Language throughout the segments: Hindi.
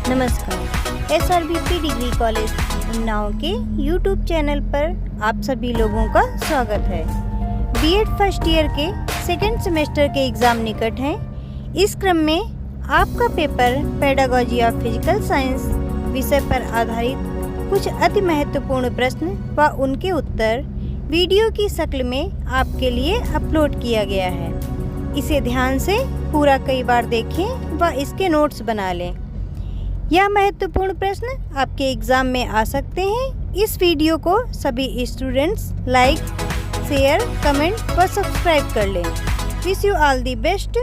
नमस्कार। SRBP डिग्री कॉलेज उन्नाव के YouTube चैनल पर आप सभी लोगों का स्वागत है। बीएड फर्स्ट ईयर के सेकेंड सेमेस्टर के एग्ज़ाम निकट हैं। इस क्रम में आपका paper pedagogy of physical science विषय पर आधारित कुछ अति महत्वपूर्ण प्रश्न व उनके उत्तर वीडियो की शक्ल में आपके लिए अपलोड किया गया है। इसे ध्यान से पूरा कई बार देखें व इसके नोट्स बना लें। यह महत्वपूर्ण प्रश्न आपके एग्ज़ाम में आ सकते हैं। इस वीडियो को सभी स्टूडेंट्स लाइक, शेयर, कमेंट व सब्सक्राइब कर लें। Wish you all the best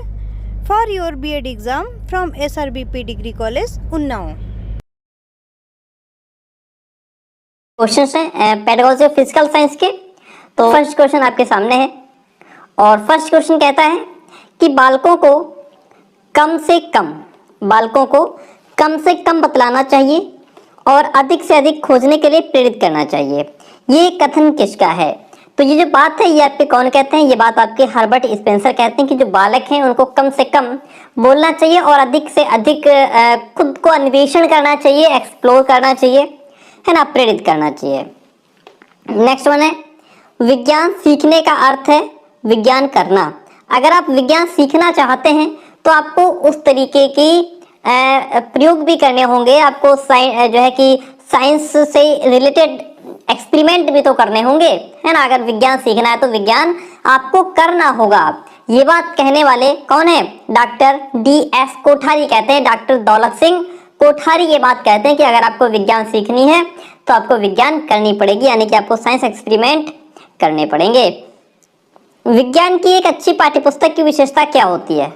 for your BEd exam from SRBP degree college Unnao. Question है पेडागोजी ऑफ फिजिकल साइंस के। तो फर्स्ट क्वेश्चन आपके सामने है और फर्स्ट क्वेश्चन कहता है कि बालकों को कम से कम बतलाना चाहिए और अधिक से अधिक खोजने के लिए प्रेरित करना चाहिए। ये कथन किसका है? तो ये जो बात है ये आपके कौन कहते हैं? ये बात आपके हर्बर्ट स्पेंसर कहते हैं कि जो बालक हैं उनको कम से कम बोलना चाहिए और अधिक से अधिक खुद को अन्वेषण करना चाहिए, एक्सप्लोर करना चाहिए, है ना, प्रेरित करना चाहिए। नेक्स्ट वन है विज्ञान सीखने का अर्थ है विज्ञान करना। अगर आप विज्ञान सीखना चाहते हैं तो आपको उस तरीके की प्रयोग भी करने होंगे, आपको जो है कि साइंस से रिलेटेड एक्सपेरिमेंट भी तो करने होंगे, है ना। अगर विज्ञान सीखना है तो विज्ञान आपको करना होगा। ये बात कहने वाले कौन है? डॉक्टर DS कोठारी कहते हैं। डॉक्टर दौलत सिंह कोठारी ये बात कहते हैं कि अगर आपको विज्ञान सीखनी है तो आपको विज्ञान करनी पड़ेगी, यानी कि आपको साइंस एक्सपेरिमेंट करने पड़ेंगे। विज्ञान की एक अच्छी पाठ्यपुस्तक की विशेषता क्या होती है?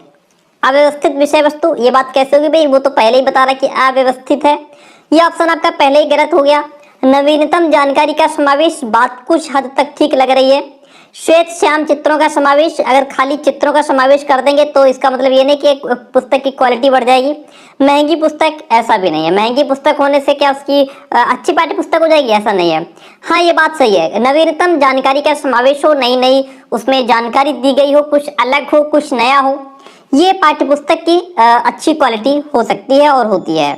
अव्यवस्थित विषय वस्तु। ये बात कैसे होगी भाई? वो तो पहले ही बता रहा कि अव्यवस्थित है। ये ऑप्शन आपका पहले ही गलत हो गया। नवीनतम जानकारी का समावेश, बात कुछ हद तक ठीक लग रही है। श्वेत श्याम चित्रों का समावेश, अगर खाली चित्रों का समावेश कर देंगे तो इसका मतलब ये नहीं कि एक पुस्तक की क्वालिटी बढ़ जाएगी। महंगी पुस्तक, ऐसा भी नहीं है। महंगी पुस्तक होने से क्या उसकी अच्छी पाठ्य पुस्तक हो जाएगी? ऐसा नहीं है। हाँ, ये बात सही है। नवीनतम जानकारी का समावेश हो, नई नई उसमें जानकारी दी गई हो, कुछ अलग हो, कुछ नया हो, ये पाठ्य पुस्तक की अच्छी क्वालिटी हो सकती है और होती है।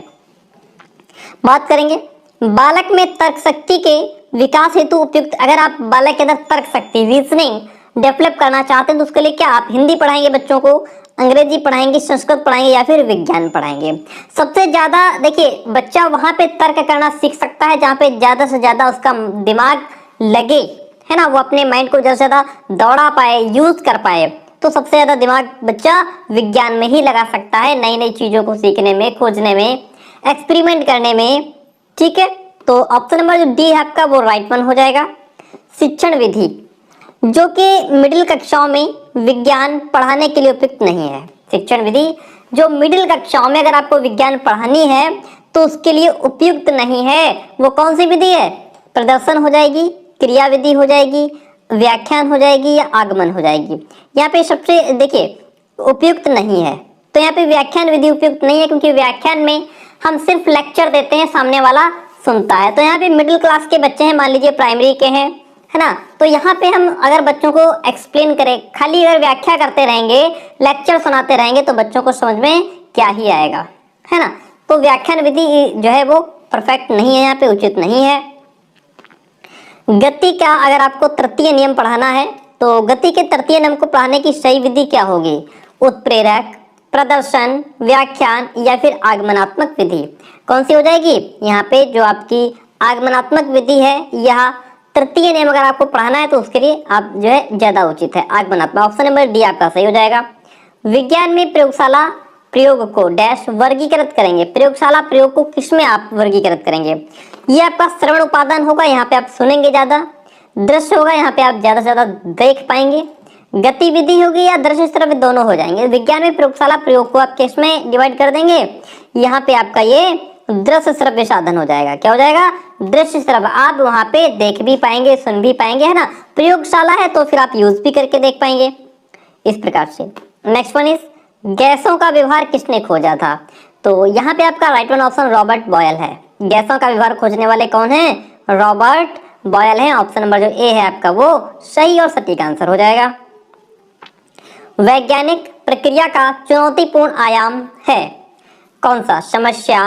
बात करेंगे बालक में तर्क शक्ति के विकास हेतु उपयुक्त। अगर आप बालक के अंदर तर्क शक्ति, रीजनिंग डेवलप करना चाहते हैं तो उसके लिए क्या आप हिंदी पढ़ाएंगे बच्चों को, अंग्रेजी पढ़ाएंगे, संस्कृत पढ़ाएंगे या फिर विज्ञान पढ़ाएंगे? सबसे ज्यादा देखिए बच्चा वहां पे तर्क करना सीख सकता है जहाँ पे ज्यादा से ज्यादा उसका दिमाग लगे, है ना, वो अपने माइंड को ज्यादा से ज्यादा दौड़ा पाए, यूज कर पाए। तो सबसे ज्यादा दिमाग बच्चा विज्ञान में ही लगा सकता है, नई नई चीजों को सीखने में, खोजने में, एक्सपेरिमेंट करने में। ठीक है, तो ऑप्शन नंबर जो डी है आपका वो राइट वन हो जाएगा। शिक्षण विधि जो कि मिडिल कक्षाओं में विज्ञान पढ़ाने के लिए उपयुक्त नहीं है। शिक्षण विधि जो मिडिल कक्षाओं में अगर आपको विज्ञान पढ़ानी है तो उसके लिए उपयुक्त नहीं है। वो कौन सी विधि है? प्रदर्शन हो जाएगी, क्रिया विधि हो जाएगी, व्याख्यान हो जाएगी या आगमन हो जाएगी। यहाँ पे सबसे देखिए उपयुक्त नहीं है, तो यहाँ पे व्याख्यान विधि उपयुक्त नहीं है क्योंकि व्याख्यान में हम सिर्फ लेक्चर देते हैं, सामने वाला सुनता है। तो यहाँ पे मिडिल क्लास के बच्चे हैं, मान लीजिए प्राइमरी के हैं, है ना, तो यहाँ पे हम अगर बच्चों को एक्सप्लेन करें, खाली अगर व्याख्या करते रहेंगे, लेक्चर सुनाते रहेंगे तो बच्चों को समझ में क्या ही आएगा, है ना। तो व्याख्यान विधि जो है वो परफेक्ट नहीं है, यहाँ पे उचित नहीं है। गति का अगर आपको तृतीय नियम पढ़ाना है तो गति के तृतीय नियम को पढ़ाने की सही विधि क्या होगी? उत्प्रेरक, प्रदर्शन, व्याख्यान या फिर आगमनात्मक विधि? कौन सी हो जाएगी? यहाँ पे जो आपकी आगमनात्मक विधि है, यह तृतीय नियम अगर आपको पढ़ाना है तो उसके लिए आप जो है ज्यादा उचित है आगमनात्मक। ऑप्शन नंबर डी आपका सही हो जाएगा। विज्ञान में प्रयोगशाला प्रयोग को डैश वर्गीकृत करेंगे। प्रयोगशाला प्रयोग को किसमें आप वर्गीकृत करेंगे? ये आपका श्रवण उपादान होगा, यहाँ पे आप सुनेंगे ज्यादा। दृश्य होगा, यहाँ पे आप ज्यादा से ज्यादा देख पाएंगे। गतिविधि होगी या दृश्य श्रव्य दोनों हो जाएंगे। विज्ञान में प्रयोगशाला प्रयोग को आप किसमें डिवाइड कर देंगे? यहाँ पे आपका ये दृश्य श्रव्य साधन हो जाएगा। क्या हो जाएगा? दृश्य श्रव्य। आप वहां पे देख भी पाएंगे, सुन भी पाएंगे, है ना। प्रयोगशाला है तो फिर आप यूज भी करके देख पाएंगे इस प्रकार से। नेक्स्ट वन इज गैसों का व्यवहार किसने खोजा था? तो यहाँ पे आपका right one option Robert Boyle है। गैसों का व्यवहार खोजने वाले कौन है? रॉबर्ट बॉयल है। ऑप्शन नंबर जो ए है आपका वो सही और सटीक आंसर हो जाएगा। वैज्ञानिक प्रक्रिया का चुनौतीपूर्ण आयाम है कौन सा? समस्या,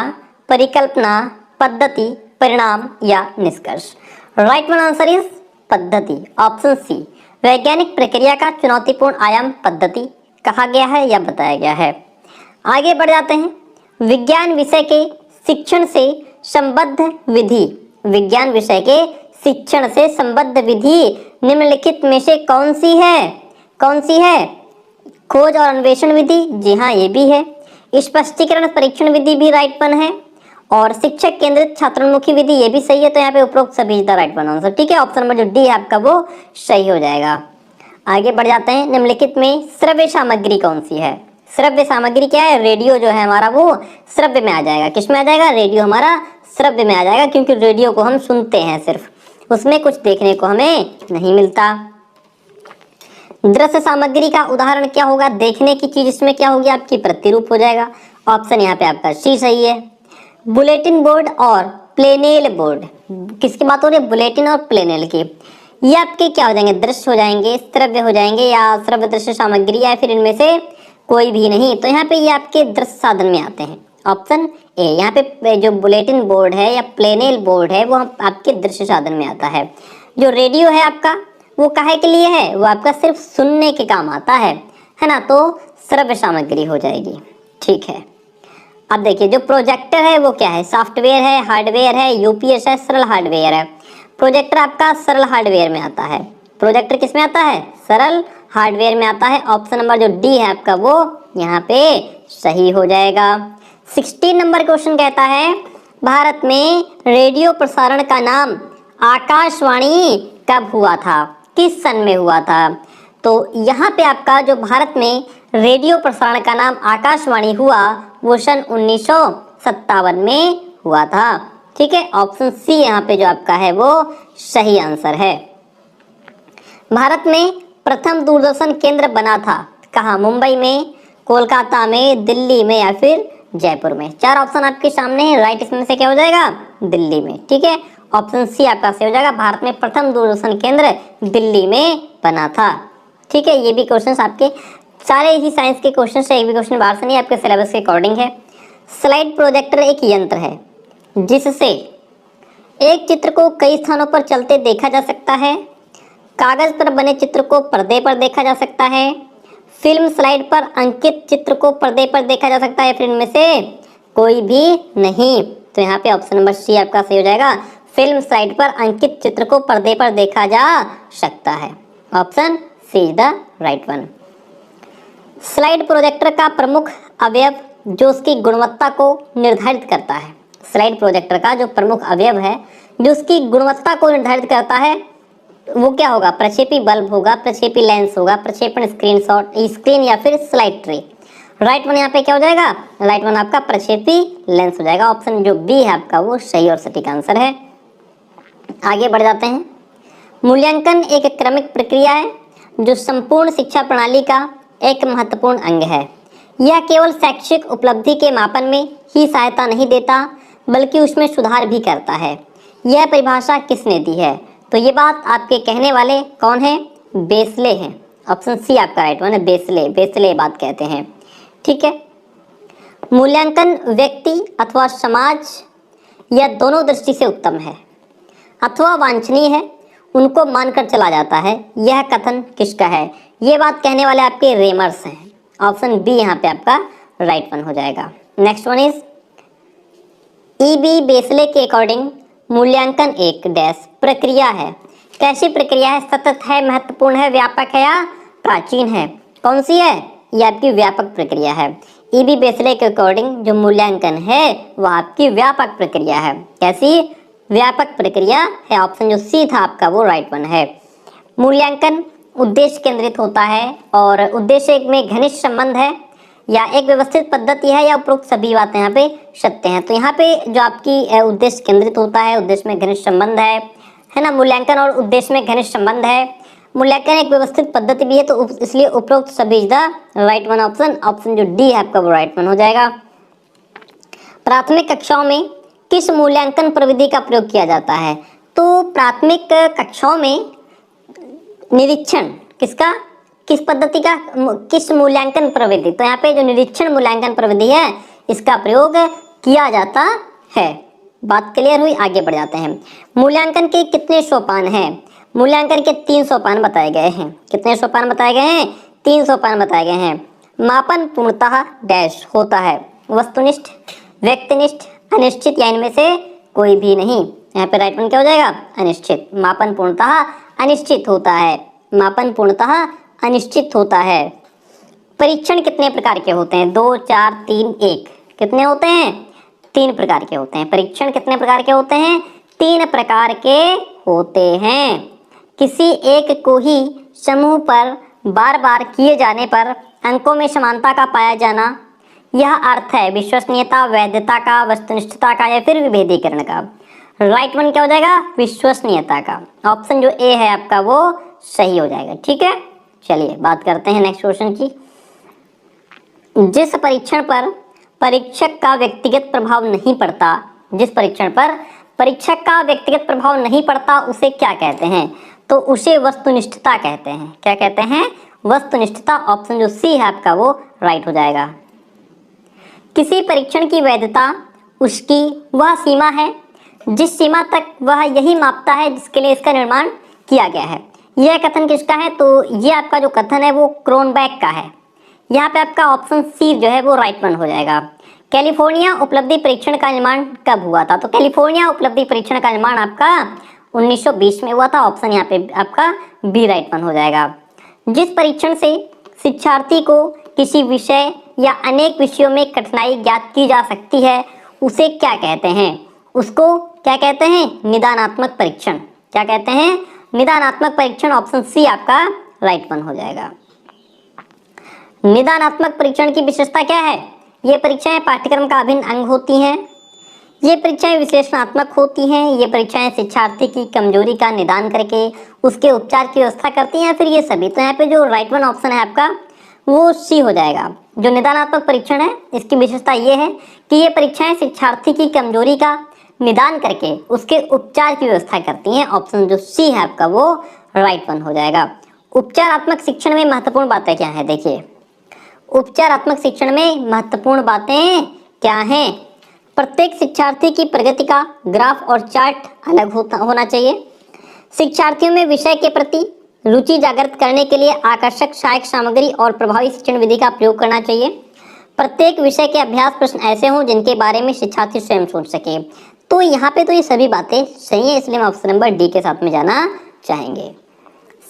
परिकल्पना, पद्धति, परिणाम या निष्कर्ष। राइट वन आंसर इज पद्धति, ऑप्शन सी। वैज्ञानिक प्रक्रिया का चुनौतीपूर्ण आयाम पद्धति कहा गया है या बताया गया है। आगे बढ़ जाते हैं। विज्ञान विषय के शिक्षण से संबद्ध विधि, विज्ञान विषय के शिक्षण से संबद्ध विधि निम्नलिखित में से कौन सी है? कौन सी है? खोज और अन्वेषण विधि, जी हाँ ये भी है। स्पष्टीकरण परीक्षण विधि भी राइट वन है। और शिक्षक केंद्रित छात्रोन्मुखी विधि ये भी सही है। तो यहाँ पे उपरोक्त सभी द राइट वन आंसर, ठीक है। ऑप्शन नंबर जो डी है आपका वो सही हो जाएगा। आगे बढ़ जाते हैं। निम्नलिखित में श्रव्य सामग्री कौन सी है? श्रव्य सामग्री क्या है? रेडियो जो है हमारा वो श्रव्य में आ जाएगा। किस में आ जाएगा? रेडियो हमारा श्रव्य में आ जाएगा, क्योंकि रेडियो को हम सुनते हैं सिर्फ, उसमें कुछ देखने को हमें नहीं मिलता। दृश्य सामग्री का उदाहरण क्या होगा? देखने की चीज इसमें क्या होगी? आपकी प्रतिरूप हो जाएगा। ऑप्शन यहाँ पे आपका सी सही है। बुलेटिन बोर्ड और प्लेनेल बोर्ड, किसकी बात हो रही है? बुलेटिन और प्लेनेल की। ये आपके क्या हो जाएंगे? दृश्य हो जाएंगे, श्रव्य हो जाएंगे, या श्रव्य दृश्य सामग्री, या फिर इनमें से कोई भी नहीं। तो यहाँ पे ये आपके दृश्य साधन में आते हैं। Option A. यहाँ पे जो बुलेटिन बोर्ड है या प्लेनेल बोर्ड है वो आपके दृश्य साधन में आता है। जो रेडियो है आपका वो काहे के लिए है? वो आपका सिर्फ सुनने के काम आता है ना। तो श्रव्य सामग्री हो जाएगी, ठीक है। अब देखिए जो प्रोजेक्टर है वो क्या है? सॉफ्टवेयर है, हार्डवेयर है, यूपीएस है, सरल हार्डवेयर है। प्रोजेक्टर आपका सरल हार्डवेयर में आता है। प्रोजेक्टर किस में आता है? सरल हार्डवेयर में आता है। ऑप्शन नंबर जो डी है आपका वो यहाँ पे सही हो जाएगा। 16 नंबर क्वेश्चन कहता है भारत में रेडियो प्रसारण का नाम आकाशवाणी कब हुआ था? किस सन में हुआ था? तो यहाँ पे आपका जो भारत में रेडियो प्रसारण का नाम आकाशवाणी हुआ वो सन 1957 में हुआ था, ठीक है। ऑप्शन सी यहाँ पे जो आपका है वो सही आंसर है। भारत में प्रथम दूरदर्शन केंद्र बना था कहाँ? मुंबई में, कोलकाता में, दिल्ली में या फिर जयपुर में। चार ऑप्शन आपके सामने है। राइट इसमें से क्या हो जाएगा? दिल्ली में, ठीक है। ऑप्शन सी आपका सही हो जाएगा। भारत में प्रथम दूरदर्शन केंद्र दिल्ली में बना था, ठीक है। ये भी क्वेश्चंस आपके सारे ही साइंस के क्वेश्चंस है, एक भी क्वेश्चन बाहर से नहीं, आपके सिलेबस के अकॉर्डिंग है। स्लाइड प्रोजेक्टर एक यंत्र है जिससे एक चित्र को कई स्थानों पर चलते देखा जा सकता है। कागज पर बने चित्र को पर्दे पर देखा जा सकता है। फिल्म स्लाइड पर अंकित चित्र को पर्दे पर देखा जा सकता है। फिर इनमें से कोई भी नहीं। तो यहाँ पे ऑप्शन नंबर सी आपका सही हो जाएगा। फिल्म स्लाइड पर अंकित चित्र को पर्दे पर देखा जा सकता है। Option C is the right one. Slide projector का प्रमुख अवयव जो उसकी गुणवत्ता को निर्धारित करता है। स्लाइड प्रोजेक्टर का जो प्रमुख अवयव है जो उसकी गुणवत्ता को निर्धारित करता है वो क्या होगा? प्रक्षेपी बल्ब होगा, प्रक्षेपी लेंस होगा, प्रक्षेपण स्क्रीन या फिर स्लाइड ट्रे। राइट वन यहाँ पे क्या हो जाएगा? राइट वन आपका प्रक्षेपी लेंस हो जाएगा। ऑप्शन जो बी है आपका वो सही और सटीक आंसर है। आगे बढ़ जाते हैं। मूल्यांकन एक क्रमिक प्रक्रिया है जो संपूर्ण शिक्षा प्रणाली का एक महत्वपूर्ण अंग है। यह केवल शैक्षिक उपलब्धि के मापन में ही सहायता नहीं देता बल्कि उसमें सुधार भी करता है। यह परिभाषा किसने दी है? तो ये बात आपके कहने वाले कौन है? बेसले हैं। ऑप्शन सी आपका राइट वन है। बेसले बात कहते हैं, ठीक है। मूल्यांकन व्यक्ति अथवा समाज या दोनों दृष्टि से उत्तम है अथवा वांछनीय है, उनको मानकर चला जाता है। यह कथन किसका है? ये बात कहने वाले आपके रेमर्स हैं। ऑप्शन बी यहाँ पे आपका राइट वन हो जाएगा। Next one is E B. Wesley के अकॉर्डिंग मूल्यांकन एक डैश प्रक्रिया है। कैसी प्रक्रिया है? सतत है, महत्वपूर्ण है, व्यापक है या प्राचीन है? कौन सी है? ये आपकी व्यापक प्रक्रिया है। ई.बी. बेसले के अकॉर्डिंग जो मूल्यांकन है वह आपकी व्यापक प्रक्रिया है। कैसी? व्यापक प्रक्रिया है। ऑप्शन जो सी था आपका वो राइट वन है। मूल्यांकन उद्देश्य केंद्रित होता है और उद्देश्य में घनिष्ठ संबंध है या एक व्यवस्थित पद्धति है या उपरोक्त सभी बातें यहाँ पे सत्य हैं। तो यहाँ पे जो आपकी उद्देश्य केंद्रित होता है, उद्देश्य में घनिष्ठ संबंध है ना। मूल्यांकन और उद्देश्य में घनिष्ठ संबंध है। मूल्यांकन एक व्यवस्थित पद्धति भी है, तो इसलिए उपरोक्त सभी is the right one option. Option जो डी है आपका वो राइट वन हो जाएगा। प्राथमिक कक्षाओं में किस मूल्यांकन प्रविधि का प्रयोग किया जाता है? तो प्राथमिक कक्षाओं में निरीक्षण किसका? किस पद्धति का? किस मूल्यांकन प्रविधि? तो यहाँ पे जो निरीक्षण मूल्यांकन प्रविधि है इसका प्रयोग किया जाता है। बात क्लियर हुई, आगे बढ़ जाते हैं। मूल्यांकन के कितने सोपान हैं? मूल्यांकन के 3 सोपान बताए गए हैं। कितने सोपान बताए गए हैं? 3 सोपान बताए गए हैं। मापन पूर्णतः डैश होता है, वस्तुनिष्ठ, व्यक्तिनिष्ठ, अनिश्चित या इनमें से कोई भी नहीं। यहाँ पे राइट वन क्या हो जाएगा? अनिश्चित। मापन पूर्णतः अनिश्चित होता है। मापन पूर्णतः अनिश्चित होता है। परीक्षण कितने प्रकार के होते हैं? 2, 4, 3, 1। कितने होते हैं? 3 प्रकार के होते हैं। परीक्षण कितने प्रकार के होते हैं? 3 प्रकार के होते हैं। किसी एक को ही समूह पर बार बार किए जाने पर अंकों में समानता का पाया जाना, यह अर्थ है विश्वसनीयता, वैधता का, वस्तुनिष्ठता का या फिर विभेदीकरण का। राइट वन क्या हो जाएगा? विश्वसनीयता का। ऑप्शन जो ए है आपका वो सही हो जाएगा। ठीक है, चलिए बात करते हैं नेक्स्ट क्वेश्चन की। जिस परीक्षण पर परीक्षक का व्यक्तिगत प्रभाव नहीं पड़ता, जिस परीक्षण पर परीक्षक का व्यक्तिगत प्रभाव नहीं पड़ता उसे क्या कहते हैं? तो उसे वस्तुनिष्ठता कहते हैं। क्या कहते हैं? वस्तुनिष्ठता। ऑप्शन जो सी है आपका वो राइट हो जाएगा। किसी परीक्षण की वैधता उसकी वह सीमा है जिस सीमा तक वह यही मापता है जिसके लिए इसका निर्माण किया गया है। यह कथन किसका है? तो ये आपका जो कथन है वो क्रोनबैक का है। यहाँ पे आपका ऑप्शन सी जो है वो राइट वन हो जाएगा। कैलिफोर्निया उपलब्धि परीक्षण का निर्माण कब हुआ था? तो कैलिफोर्निया उपलब्धि परीक्षण का निर्माण आपका 1920 में हुआ था। ऑप्शन यहाँ पे आपका बी राइट वन हो जाएगा। जिस परीक्षण से शिक्षार्थी को किसी विषय या अनेक विषयों में कठिनाई ज्ञात की जा सकती है उसे क्या कहते हैं? उसको क्या कहते हैं? निदानात्मक परीक्षण। क्या कहते हैं? निदानात्मक परीक्षण। ऑप्शन सी आपका राइट वन हो जाएगा। निदानात्मक परीक्षण की विशेषता क्या है? ये परीक्षाएं पाठ्यक्रम का अभिन्न अंग होती हैं। ये परीक्षाएं विश्लेषणात्मक होती हैं। ये परीक्षाएं शिक्षार्थी की कमजोरी का निदान करके उसके उपचार की व्यवस्था करती हैं। फिर ये सभी। तो यहाँ पे जो राइट वन ऑप्शन है आपका वो सी हो जाएगा। जो निदानात्मक परीक्षण है इसकी विशेषता ये है कि ये परीक्षाएं शिक्षार्थी की कमजोरी का निदान करके उसके उपचार की व्यवस्था करती हैं। ऑप्शन जो सी है आपका वो राइट वन हो जाएगा। उपचारात्मक शिक्षण में महत्वपूर्ण बातें क्या है? देखिए, उपचारात्मक शिक्षण में महत्वपूर्ण बातें क्या हैं? प्रत्येक शिक्षार्थी की प्रगति का ग्राफ और चार्ट अलग होना चाहिए। शिक्षार्थियों में विषय के प्रति रुचि जागृत करने के लिए आकर्षक सहायक सामग्री और प्रभावी शिक्षण विधि का प्रयोग करना चाहिए। प्रत्येक विषय के अभ्यास प्रश्न ऐसे हों जिनके बारे में शिक्षार्थी स्वयं सोच सके। तो यहाँ पे तो ये सभी बातें सही है, इसलिए हम ऑप्शन नंबर डी के साथ में जाना चाहेंगे।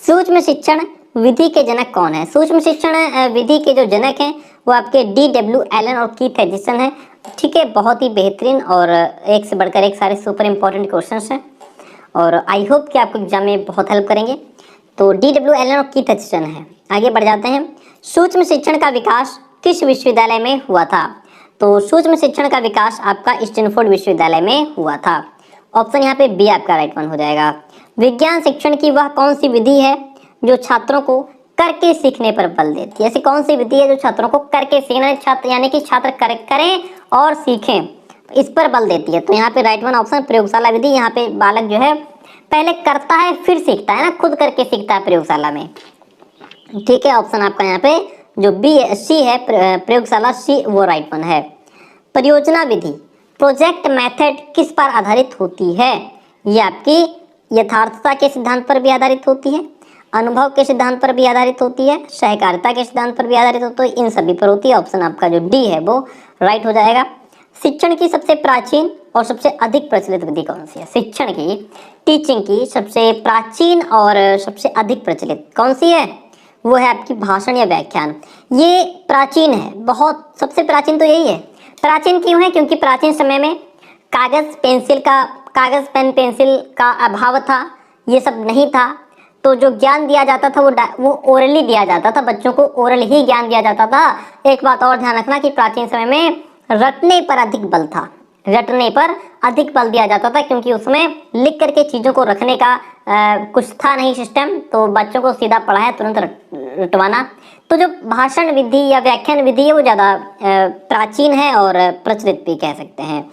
सूक्ष्म शिक्षण विधि के जनक कौन है? सूक्ष्म शिक्षण विधि के जो जनक हैं वो आपके D.W. एलन और कीथ एडिसन है। ठीक है, बहुत ही बेहतरीन और एक से बढ़कर एक सारे सुपर इंपॉर्टेंट क्वेश्चंस हैं और आई होप कि आपको एग्जाम में बहुत हेल्प करेंगे। तो D.W. एलन और कीथ एडिसन है। आगे बढ़ जाते हैं। सूक्ष्म शिक्षण का विकास किस विश्वविद्यालय में हुआ था? तो सूक्ष्म शिक्षण का विकास आपका स्टैनफोर्ड विश्वविद्यालय में हुआ था। ऑप्शन यहाँ पे बी आपका राइट वन हो जाएगा। विज्ञान शिक्षण की वह कौन सी विधि है जो छात्रों को करके सीखने पर बल देती है? ऐसी कौन सी विधि है जो छात्रों को करके सीखना, छात्र यानी कि छात्र करें और सीखें, इस पर बल देती है? तो यहाँ पे राइट वन ऑप्शन प्रयोगशाला विधि। यहाँ पे बालक जो है पहले करता है फिर सीखता है ना, खुद करके सीखता है प्रयोगशाला में। ठीक है, ऑप्शन आपका यहाँ पे जो बी सी है प्रयोगशाला सी वो राइट वन है। परियोजना विधि प्रोजेक्ट मेथड किस पर आधारित होती है? ये आपकी यथार्थता के सिद्धांत पर भी आधारित होती है, अनुभव के सिद्धांत पर भी आधारित होती है, सहकारिता के सिद्धांत पर भी आधारित होती है, इन सभी पर होती है। ऑप्शन आपका जो डी है वो राइट हो जाएगा। शिक्षण की सबसे प्राचीन और सबसे अधिक प्रचलित विधि कौन सी है? शिक्षण की, टीचिंग की सबसे प्राचीन और सबसे अधिक प्रचलित कौन सी है? वो है आपकी भाषण या व्याख्यान। ये प्राचीन है बहुत, सबसे प्राचीन तो यही है। प्राचीन क्यों है? क्योंकि प्राचीन समय में कागज पेन पेंसिल का अभाव था, ये सब नहीं था। तो जो ज्ञान दिया जाता था वो ओरली दिया जाता था, बच्चों को ओरल ही ज्ञान दिया जाता था। एक बात और ध्यान रखना कि प्राचीन समय में रटने पर अधिक बल था, रटने पर अधिक बल दिया जाता था, क्योंकि उसमें लिख करके चीज़ों को रखने का कुछ था नहीं सिस्टम, तो बच्चों को सीधा पढ़ाया तुरंत रटवाना। तो जो भाषण विधि या व्याख्यान विधि है वो ज़्यादा प्राचीन है और प्रचलित भी कह सकते हैं।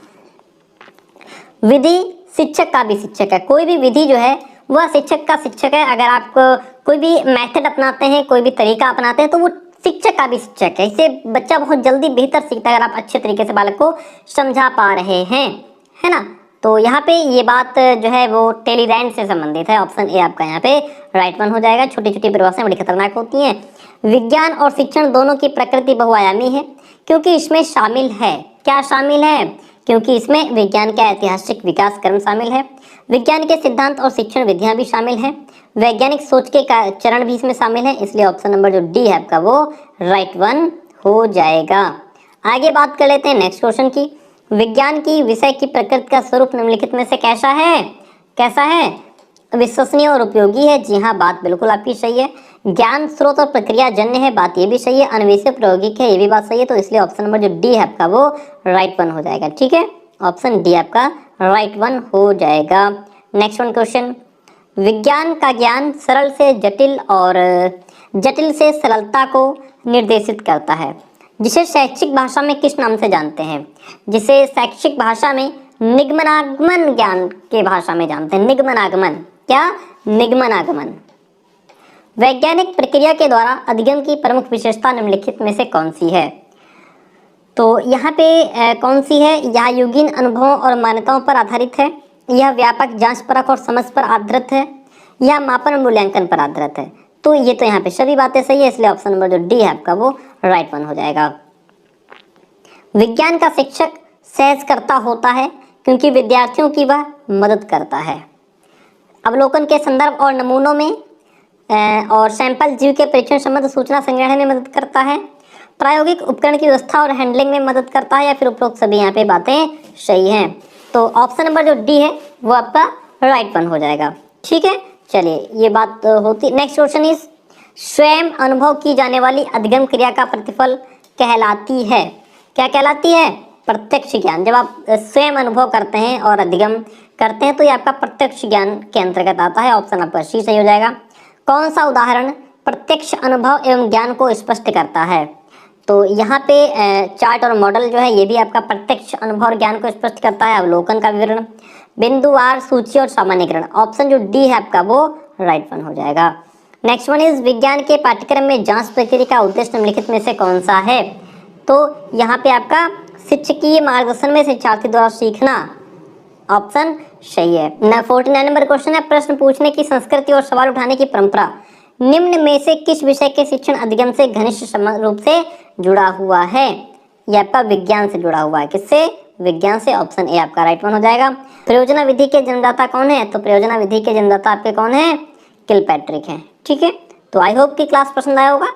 विधि शिक्षक का भी शिक्षक है। कोई भी विधि जो है वह शिक्षक का शिक्षक है। अगर आप कोई भी मेथड अपनाते हैं, कोई भी तरीका अपनाते हैं, तो वो शिक्षक का भी शिक्षक है। इससे बच्चा बहुत जल्दी बेहतर सीखता है अगर आप अच्छे तरीके से बालक को समझा पा रहे हैं। है ना। तो यहाँ पे ये बात जो है वो टेलीरैंड से संबंधित है। ऑप्शन ए आपका यहाँ पे राइट वन हो जाएगा। छोटी छोटी परिभाषाएं बड़ी खतरनाक होती हैं। विज्ञान और शिक्षण दोनों की प्रकृति बहुआयामी है क्योंकि इसमें शामिल है, क्या शामिल है, क्योंकि इसमें विज्ञान का ऐतिहासिक विकास क्रम शामिल है, विज्ञान के सिद्धांत और शिक्षण विधियां भी शामिल हैं, वैज्ञानिक सोच के चरण भी इसमें शामिल है। इसलिए ऑप्शन नंबर जो डी है आपका वो राइट वन हो जाएगा। आगे बात कर लेते हैं नेक्स्ट क्वेश्चन की। विज्ञान की विषय की प्रकृति का स्वरूप निम्नलिखित में से कैसा है, कैसा है, विश्वसनीय और उपयोगी है। जी हाँ, बात बिल्कुल आपकी सही है। ज्ञान स्रोत और प्रक्रिया जन्य है, बात ये भी सही है। अन्वेषक प्रायोगिक है, ये भी बात सही है। तो इसलिए ऑप्शन नंबर जो डी है आपका वो राइट वन हो जाएगा। ठीक है, ऑप्शन डी आपका राइट वन हो जाएगा। नेक्स्ट वन क्वेश्चन, विज्ञान का ज्ञान सरल से जटिल और जटिल से सरलता को निर्देशित करता है, जिसे शैक्षिक भाषा में किस नाम से जानते हैं, जिसे शैक्षिक भाषा में निगमनागमन ज्ञान के भाषा में जानते हैं। निगमनागमन, क्या, निगमनागमन। वैज्ञानिक प्रक्रिया के द्वारा अधिगम की प्रमुख विशेषता निम्नलिखित में से कौन सी है। तो यहाँ पे कौन सी है, यह युगीन अनुभवों और मान्यताओं पर आधारित है, यह व्यापक जांच परख और समझ पर आधारित है, यह मापन मूल्यांकन पर आधारित है। तो ये तो यहाँ पे सभी बातें सही है। इसलिए ऑप्शन नंबर जो डी है आपका वो राइट वन हो जाएगा। विज्ञान का शिक्षक सहजकर्ता होता है क्योंकि विद्यार्थियों की वह मदद करता है। अवलोकन के संदर्भ और नमूनों में और सैंपल जीव के परीक्षण संबंध सूचना संग्रहण में मदद करता है। प्रायोगिक उपकरण की व्यवस्था और हैंडलिंग में मदद करता है, या फिर उपरोक्त सभी यहाँ पे बातें सही हैं। तो ऑप्शन नंबर जो डी है वो आपका राइट वन हो जाएगा। ठीक है, चलिए ये बात होती। नेक्स्ट क्वेश्चन इज, स्वयं अनुभव की जाने वाली अधिगम क्रिया का प्रतिफल कहलाती है, क्या कहलाती है, प्रत्यक्ष ज्ञान। जब आप स्वयं अनुभव करते हैं और अधिगम करते हैं तो ये आपका प्रत्यक्ष ज्ञान के अंतर्गत आता है। ऑप्शन आपका सी सही हो जाएगा। कौन सा उदाहरण प्रत्यक्ष अनुभव एवं ज्ञान को स्पष्ट करता है। तो यहाँ पे चार्ट और मॉडल जो है ये भी आपका प्रत्यक्ष अनुभव और ज्ञान को स्पष्ट करता है। अवलोकन का विवरण, बिंदुवार सूची और सामान्यीकरण। ऑप्शन जो डी है आपका वो राइट वन हो जाएगा। नेक्स्ट वन इज, विज्ञान के पाठ्यक्रम में जांच प्रक्रिया का उद्देश्य निम्नलिखित में से कौन सा है। तो यहाँ पे आपका शिक्षकीय मार्गदर्शन में शिक्षार्थी द्वारा सीखना, ऑप्शन सही है। 49 नंबर क्वेश्चन है, प्रश्न पूछने की संस्कृति और सवाल उठाने की परंपरा निम्न में से किस विषय के शिक्षण अधिगम से घनिष्ठ रूप से जुड़ा हुआ है। यह आपका विज्ञान से जुड़ा हुआ है, किससे, विज्ञान से। ऑप्शन ए आपका राइट वन हो जाएगा। प्रयोजना विधि के जन्मदाता कौन है। तो प्रयोजना विधि के जन्मदाता आपके कौन है, किलपैट्रिक हैं। ठीक है, तो आई होप कि क्लास पसंद आया होगा।